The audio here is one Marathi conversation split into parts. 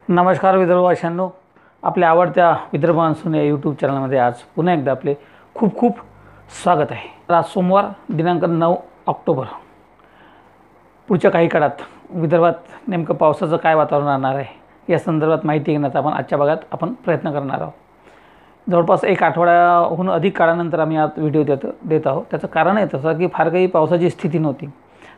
नमस्कार विदर्भवासियांनो, आपल्या आवडत्या विदर्भ मान्सून या यूट्यूब चॅनलमध्ये आज पुन्हा एकदा आपले खूप खूप स्वागत आहे। आज सोमवार दिनांक 9 ऑक्टोबर। पुढच्या काही काळात विदर्भात नेमकं पावसाचं काय वातावरण राहणार आहे या संदर्भात माहिती घेण्याचा आपण आजच्या भागात आपण प्रयत्न करणार आहोत। जवळपास एक आठवड्याहून अधिक काळानंतर आम्ही आज व्हिडिओ देत आहोत। त्याचं कारण आहे तसं की फार काही पावसाची स्थिती नव्हती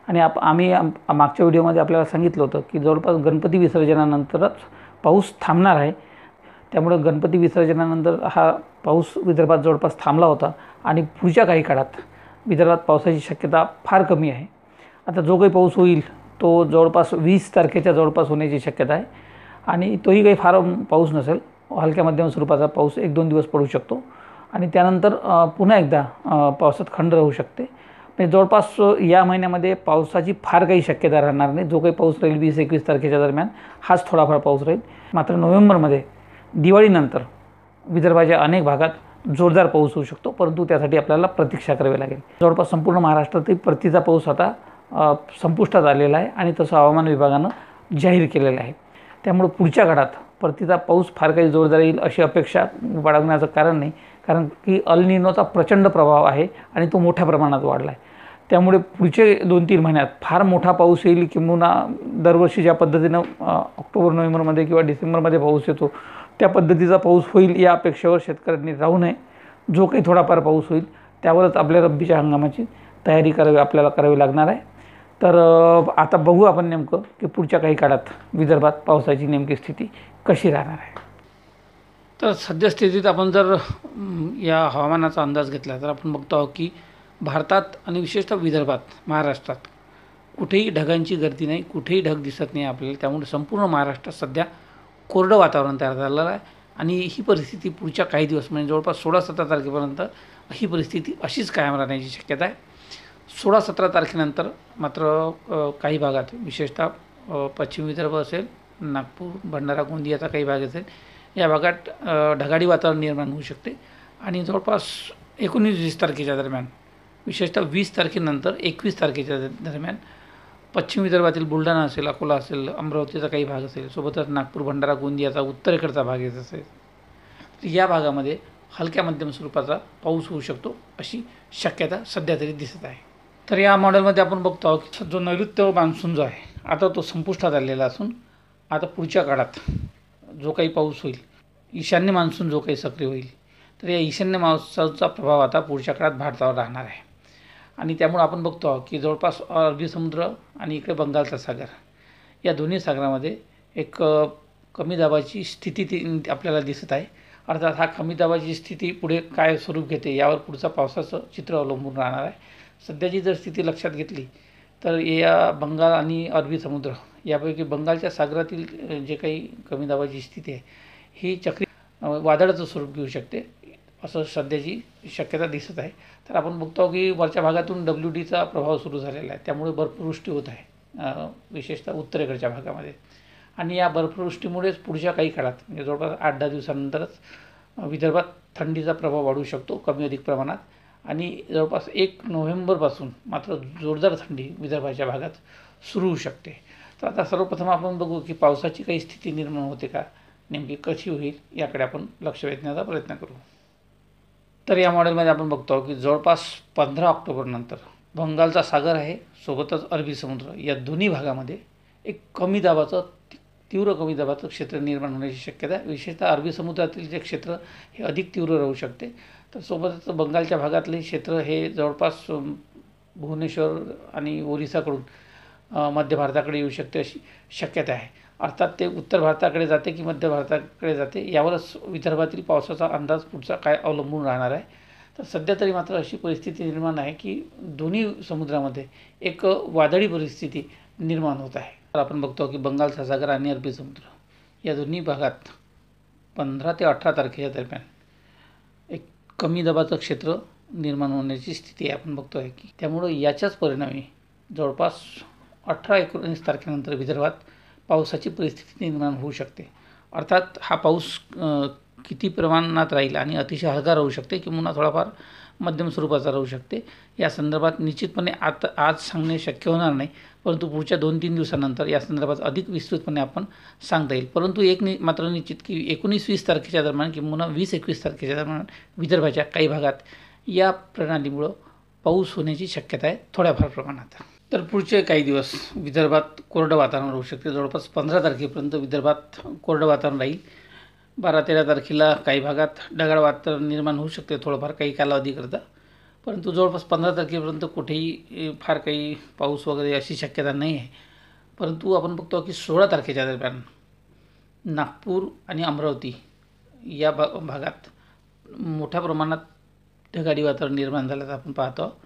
आणि आम्ही मागच्या व्हिडिओमध्ये आपल्याला सांगितलं होतं की जवळपास गणपती विसर्जनानंतरच पाऊस थांबणार आहे। त्यामुळे गणपती विसर्जनानंतर हा पाऊस विदर्भात जवळपास थांबला होता आणि पुढच्या काही काळात विदर्भात पावसाची शक्यता फार कमी आहे। आता जो काही पाऊस होईल तो जवळपास 20 तारखेच्या जवळपास होण्याची शक्यता आहे आणि तोही काही फार पाऊस नसेल, हलक्या मध्यम स्वरूपाचा पाऊस 1-2 दिवस पडू शकतो आणि त्यानंतर पुन्हा एकदा पावसात खंड राहू शकते। म्हणजे जवळपास या महिन्यामध्ये पावसाची फार काही शक्यता राहणार नाही। जो काही पाऊस राहील 20-21 तारखेच्या दरम्यान हाच थोडाफार पाऊस राहील। मात्र नोव्हेंबरमध्ये दिवाळीनंतर विदर्भाच्या अनेक भागात जोरदार पाऊस होऊ शकतो, परंतु त्यासाठी आपल्याला प्रतीक्षा करावी लागेल। जवळपास संपूर्ण महाराष्ट्रातील परतीचा पाऊस आता संपुष्टात आलेला आहे आणि तसं हवामान विभागानं जाहीर केलेलं आहे। त्यामुळे पुढच्या काळात परतीचा पाऊस फार काही जोरदार येईल अशी अपेक्षा बाळगण्याचं कारण नाही, कारण की अल निनोचा प्रचंड प्रभाव आहे आणि तो मोठ्या प्रमाणात वाढला आहे। त्यामुळे पुढचे 2-3 महिन्यात फार मोठा पाऊस येईल किंवा दरवर्षी ज्या पद्धतीनं ऑक्टोबर नोव्हेंबरमध्ये किंवा डिसेंबरमध्ये पाऊस येतो त्या पद्धतीचा पाऊस होईल या अपेक्षेवर शेतकऱ्यांनी राहू नये। जो काही थोडाफार पाऊस होईल त्यावरच आपल्या रब्बीच्या हंगामाची तयारी आपल्याला करावी लागणार आहे। तर आता बघू आपण नेमकं की पुढच्या काही काळात विदर्भात पावसाची नेमकी स्थिती कशी राहणार आहे। तर सद्यस्थितीत आपण जर या हवामानाचा अंदाज घेतला तर आपण बघतो आहोत की भारतात आणि विशेषतः विदर्भात, महाराष्ट्रात कुठेही ढगांची गर्दी नाही, कुठेही ढग दिसत नाही आपल्याला। त्यामुळे संपूर्ण महाराष्ट्रात सध्या कोरडं वातावरण तयार झालेलं आहे आणि ही परिस्थिती पुढच्या काही दिवस म्हणजे जवळपास 16-17 तारखेपर्यंत ही परिस्थिती अशीच कायम राहण्याची शक्यता आहे। 16-17 तारखेनंतर मात्र काही भागात विशेषतः पश्चिम विदर्भ असेल, नागपूर, भंडारा, गोंदियाचा काही भाग असेल, या भागात ढगाळी वातावरण निर्माण होऊ शकते आणि जवळपास 19-20 तारखेच्या दरम्यान, विशेषतः 20 तारखेनंतर 21 तारखेच्या दरम्यान पश्चिम विदर्भातील बुलढाणा असेल, अकोला असेल, अमरावतीचा काही भाग असेल, सोबतच नागपूर, भंडारा, गोंदियाचा उत्तरेकडचा भाग येत असेल, तर या भागामध्ये हलक्या मध्यम स्वरूपाचा पाऊस होऊ शकतो अशी शक्यता सध्या तरी दिसत आहे। तर या मॉडेलमध्ये आपण बघतो आहोत की जो नैऋत्य मान्सून जो आहे आता तो संपुष्टात आलेला असून आता पुढच्या काळात जो काही पाऊस होईल, ईशान्य मान्सून जो काही सक्रिय होईल, तर या ईशान्य मान्सूनचा प्रभाव आता पुढच्या काळात भारतावर राहणार आहे आणि त्यामुळे आपण बघतो आहोत की जवळपास अरबी समुद्र आणि इकडे बंगालचा सागर या दोन्ही सागरामध्ये एक कमी दाबाची स्थिती आपल्याला दिसत आहे। अर्थात हा कमी दाबाची स्थिती पुढे काय स्वरूप घेते यावर पुढचा पावसाचं चित्र अवलंबून राहणार आहे। सध्याची जर स्थिती लक्षात घेतली तर या बंगाल आणि अरबी समुद्र यापैकी बंगालच्या सागरातील जे काही कमी दाबाची स्थिती आहे ही चक्री वादळाचं स्वरूप घेऊ शकते असं सध्याची शक्यता दिसत आहे। तर आपण बघतो की वरच्या भागातून WDचा प्रभाव सुरू झालेला आहे, त्यामुळे बर्फवृष्टी होत आहे विशेषतः उत्तरेकडच्या भागामध्ये आणि या बर्फवृष्टीमुळेच पुढच्या काही काळात म्हणजे जवळपास 8-10 दिवसानंतरच विदर्भात थंडीचा प्रभाव वाढू शकतो कमी अधिक प्रमाणात आणि जवळपास 1 नोव्हेंबरपासून मात्र जोरदार थंडी विदर्भाच्या भागात सुरू होऊ शकते। तर आता सर्वप्रथम आपण बघू की पावसाची काही स्थिती निर्माण होते का, नेमकी कशी होईल याकडे आपण लक्ष वेधण्याचा प्रयत्न करू। तर या मॉडेलमध्ये आपण बघतो की जवळपास 15 ऑक्टोबरनंतर बंगालचा सागर आहे, सोबतच अरबी समुद्र या दोन्ही भागामध्ये एक तीव्र कमी दाबाचं क्षेत्र निर्माण होण्याची शक्यता आहे। विशेषतः अरबी समुद्रातील जे क्षेत्र हे अधिक तीव्र राहू शकते, तर सोबतच बंगालच्या भागातले क्षेत्र हे जवळपास भुवनेश्वर आणि ओरिसाकडून मध्य भारताकडे येऊ शकते अशी शक्यता आहे। अर्थात ते उत्तर भारताकडे जाते की मध्य भारताकडे जाते यावरच विदर्भातील पावसाचा अंदाज पुढचा काय अवलंबून राहणार आहे। तर सध्या तरी मात्र अशी परिस्थिती निर्माण आहे की दोन्ही समुद्रामध्ये एक वादळी परिस्थिती निर्माण होत आहे। तर आपण बघतो की बंगालचा सागर आणि अरबी समुद्र या दोन्ही भागात 15 ते 18 तारखेच्या दरम्यान एक कमी दाबाचं क्षेत्र निर्माण होण्याची स्थिती आपण बघतो आहे की त्यामुळे याच्याच परिणामी जवळपास 18-19 तारखेनंतर विदर्भात पावसाची परिस्थिती निर्माण होऊ शकते। अर्थात हा पाऊस किती प्रमाणात राहील आणि अतिशय हलका राहू शकते किंवा थोडाफार मध्यम स्वरूपाचा राहू शकते. या संदर्भात निश्चितपणे आज सांगणे शक्य होणार नाही, परंतु पुढच्या 2-3 दिवसानंतर या संदर्भात अधिक विस्तृतपणे आपण सांगता येईल. परंतु मात्र निश्चित की 19-20 तारखेच्या दरम्यान किंवा 20-21 तारखेच्या दरम्यान विदर्भाच्या काही भागात या प्रणालीमुळं पाऊस होण्याची शक्यता आहे थोड्याफार प्रमाणात. तर पुढचे काही दिवस विदर्भात कोरडं वातावरण राहू शकते. जवळपास 15 तारखेपर्यंत विदर्भात कोरडं वातावरण राहील. 12-13 तारखेला काही भागात ढगाळ वातावरण निर्माण होऊ शकते थोडंफार काही कालावधीकरता, परंतु जवळपास 15 तारखेपर्यंत कुठेही फार काही पाऊस वगैरे अशी शक्यता नाही आहे. परंतु आपण बघतो की 16 तारखेच्या दरम्यान नागपूर आणि अमरावती या भागात मोठ्या प्रमाणात ढगाळी वातावरण निर्माण झाल्याचं आपण पाहतो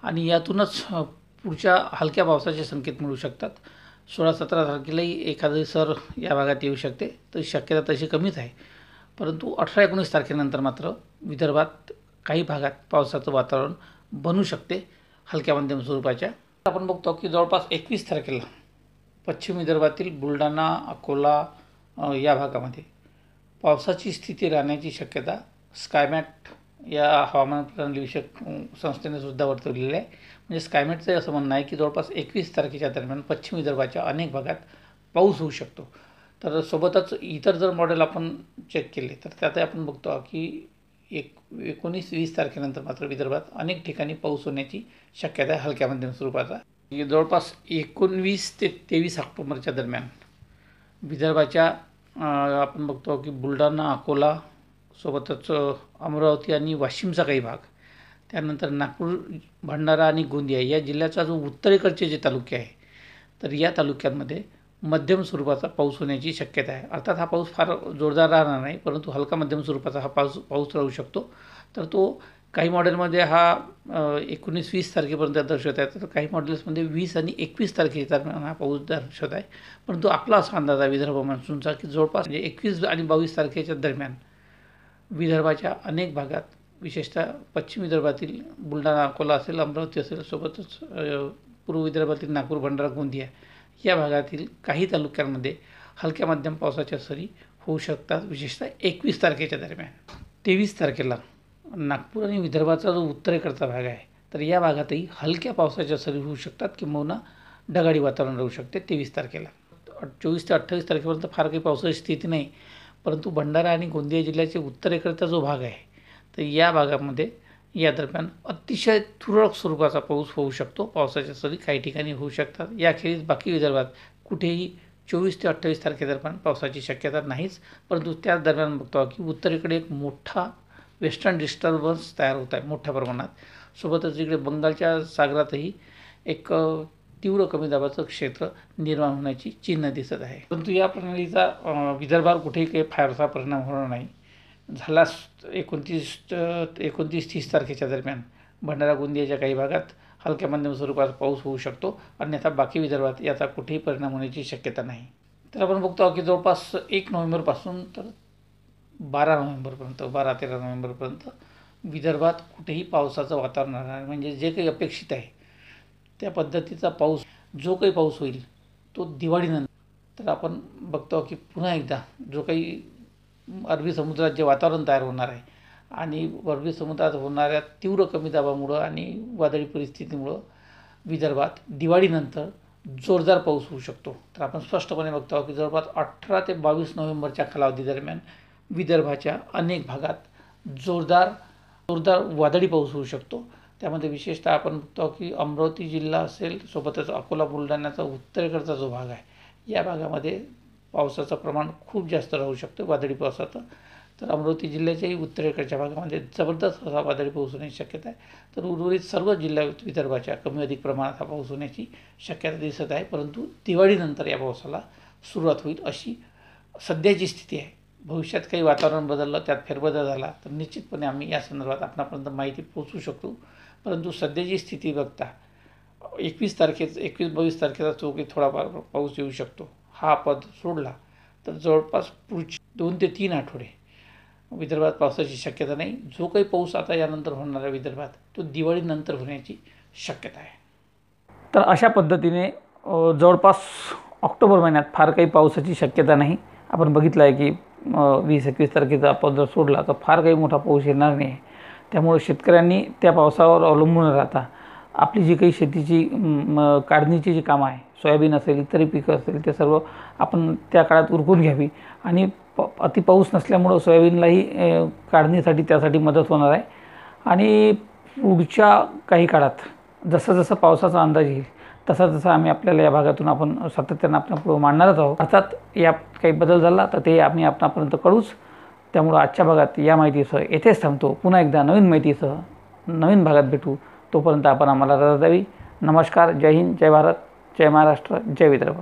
आणि यातूनच पुढच्या हलक्या पावसाचे संकेत मिळू शकतात. 16-17 तारखेलाही एखादी सर या भागात येऊ शकते, तर शक्यता तशी कमीच आहे. परंतु 18-19 तारखेनंतर मात्र विदर्भात काही भागात पावसाचं वातावरण बनू शकते हलक्या मध्यम स्वरूपाच्या. आपण बघतो की जवळपास 21 तारखेला पश्चिम विदर्भातील बुलढाणा, अकोला या भागामध्ये पावसाची स्थिती राहण्याची शक्यता स्कायमॅट या हवामान प्रणालीविषयक संस्थेने सुद्धा वर्तवलेली आहे. म्हणजे स्कायमॅटचं असं म्हणणं आहे की जवळपास 21 तारखेच्या दरम्यान पश्चिम विदर्भाच्या अनेक भागात पाऊस होऊ शकतो. तर सोबतच इतर जर मॉडेल आपण चेक केले तर त्यात आपण बघतो की 19-20 तारखेनंतर मात्र विदर्भात अनेक ठिकाणी पाऊस होण्याची शक्यता आहे हलक्या मध्यम स्वरूपाचा. जवळपास 19 ते 23 ऑक्टोबरच्या दरम्यान विदर्भाच्या आपण बघतो की बुलढाणा, अकोला सोबतच अमरावती आणि वाशिमचा काही भाग, त्यानंतर नागपूर, भंडारा आणि गोंदिया या जिल्ह्याचा जो उत्तरेकडचे जे तालुके आहे, तर या तालुक्यांमध्ये मध्यम स्वरूपाचा पाऊस होण्याची शक्यता आहे. अर्थात हा पाऊस फार जोरदार राहणार नाही, परंतु हलका मध्यम स्वरूपाचा हा पाऊस राहू शकतो. तर तो काही मॉडेलमध्ये हा 19-20 तारखेपर्यंत दर्शवत आहे, तर काही मॉडेल्समध्ये 20 आणि 21 तारखेच्या दरम्यान हा पाऊस दर्शवत आहे. परंतु आपला असा अंदाज आहे विदर्भ मान्सूनचा की जवळपास 21 आणि 22 तारखेच्या दरम्यान विदर्भाच्या अनेक भागात, विशेषतः पश्चिम विदर्भातील बुलढाणा, अकोला असेल, अमरावती असेल, सोबतच पूर्व विदर्भातील नागपूर, भंडारा, गोंदिया या भागातील काही तालुक्यांमध्ये हलक्या मध्यम पावसाच्या सरी होऊ शकतात, विशेषतः 21 तारखेच्या दरम्यान. 23 तारखेला नागपूर आणि विदर्भाचा जो उत्तरेकडचा भाग आहे, तर या भागातही हलक्या पावसाच्या सरी होऊ शकतात किंवा ढगाळी वातावरण राहू शकते 23 तारखेला. 24 ते 28 तारखेपर्यंत फार काही पावसाची स्थिती नाही, परंतु भंडारा आणि गोंदिया जिल्ह्याचे उत्तरेकडचा जो भाग आहे, तर या भागामध्ये या दरम्यान अतिशय तुरळक स्वरूपाचा पाऊस होऊ शकतो. पावसाच्या सरी काही ठिकाणी होऊ शकतात. याखेरीज बाकी विदर्भात कुठेही 24 ते 28 तारखेदरम्यान पावसाची शक्यता नाहीच, परंतु त्याच दरम्यान बघतो की उत्तरेकडे एक मोठा वेस्टर्न डिस्टर्बन्स तयार होत आहे मोठ्या प्रमाणात. सोबतच इकडे बंगालच्या सागरातही एक तीव्र कमी दाबाचं क्षेत्र निर्माण होण्याची चिन्ह दिसत आहे. परंतु या प्रणालीचा विदर्भावर कुठेही काही फारसा परिणाम होणार नाही. झालाच 29-30 तारखेच्या दरम्यान भंडारा, गोंदियाच्या काही भागात हलक्या मध्यम स्वरूपाचा पाऊस होऊ शकतो, अन्यथा बाकी विदर्भात याचा कुठेही परिणाम होण्याची शक्यता नाही. तर आपण बघतो की जवळपास 1 नोव्हेंबरपासून तर 12 नोव्हेंबरपर्यंत, 12-13 नोव्हेंबरपर्यंत विदर्भात कुठेही पावसाचं वातावरण राहणार. म्हणजे जे काही अपेक्षित आहे त्या पद्धतीचा पाऊस, जो काही पाऊस होईल तो दिवाळीनंतर. तर आपण बघतो की पुन्हा एकदा जो काही अरबी समुद्रात जे वातावरण तयार होणार आहे आणि अरबी समुद्रात होणाऱ्या तीव्र कमी दाबामुळं आणि वादळी परिस्थितीमुळं विदर्भात दिवाळीनंतर जोरदार पाऊस होऊ शकतो. तर आपण स्पष्टपणे बघतो की जवळपास 18 ते 22 नोव्हेंबरच्या कालावधीदरम्यान विदर्भाच्या अनेक भागात जोरदार वादळी पाऊस होऊ शकतो. त्यामध्ये विशेषतः आपण बघतो की अमरावती जिल्हा असेल, सोबतच अकोला, बुलढाण्याचा उत्तरेकडचा जो भाग आहे, या भागामध्ये पावसाचं प्रमाण खूप जास्त राहू शकतं, वादळी पावसाचं. तर अमरावती जिल्ह्याच्याही उत्तरेकडच्या भागामध्ये जबरदस्त असा वादळी पाऊस होण्याची शक्यता आहे. तर उर्वरित सर्व जिल्ह्यात विदर्भाच्या कमी अधिक प्रमाणात हा पाऊस होण्याची शक्यता दिसत आहे, परंतु दिवाळीनंतर या पावसाला सुरुवात होईल अशी सध्याची स्थिती आहे. भविष्यात काही वातावरण बदललं, त्यात फेरबदल झाला तर निश्चितपणे आम्ही या संदर्भात आपणापर्यंत माहिती पोहोचवू शकतो. परंतु सध्याची स्थिती बघता 21-22 तारखेचा जो काही थोडाफार पाऊस येऊ शकतो, हा पद सोडला तर जवळपास पुढचे 2 ते 3 आठवडे विदर्भात पावसाची शक्यता नाही. जो काही पाऊस आता यानंतर होणार आहे विदर्भात, तो दिवाळीनंतर होण्याची शक्यता आहे. तर अशा पद्धतीने जवळपास ऑक्टोबर महिन्यात फार काही पावसाची शक्यता नाही. आपण बघितलं आहे की 20-21 तारखेचा पाऊस जर सोडला तर फार काही मोठा पाऊस येणार नाही. त्यामुळे शेतकऱ्यांनी त्या पावसावर अवलंबून राहता आपली जी काही शेतीची काढणीची जी कामं आहे, सोयाबीन असेल, इतरही पिकं असेल, ते सर्व आपण त्या काळात उरकून घ्यावी. आणि अति पाऊस नसल्यामुळं सोयाबीनलाही काढणीसाठी त्यासाठी मदत होणार आहे. आणि पुढच्या काही काळात जसं जसं पावसाचा अंदाज येईल तसा तसा आम्ही आपल्याला या भागातून आपण सातत्यानं आपल्यापुढं मांडणारच आहोत. अर्थात यात काही बदल झाला तर ते आम्ही आपणापर्यंत कळूच. त्यामुळं आजच्या भागात या माहितीसह येथेच थांबतो. पुन्हा एकदा नवीन माहितीसह नवीन भागात भेटू. तोपर्यंत आपण आम्हाला रजा द्यावी. नमस्कार. जय हिंद, जय भारत, जय महाराष्ट्र, जय विदर्भ.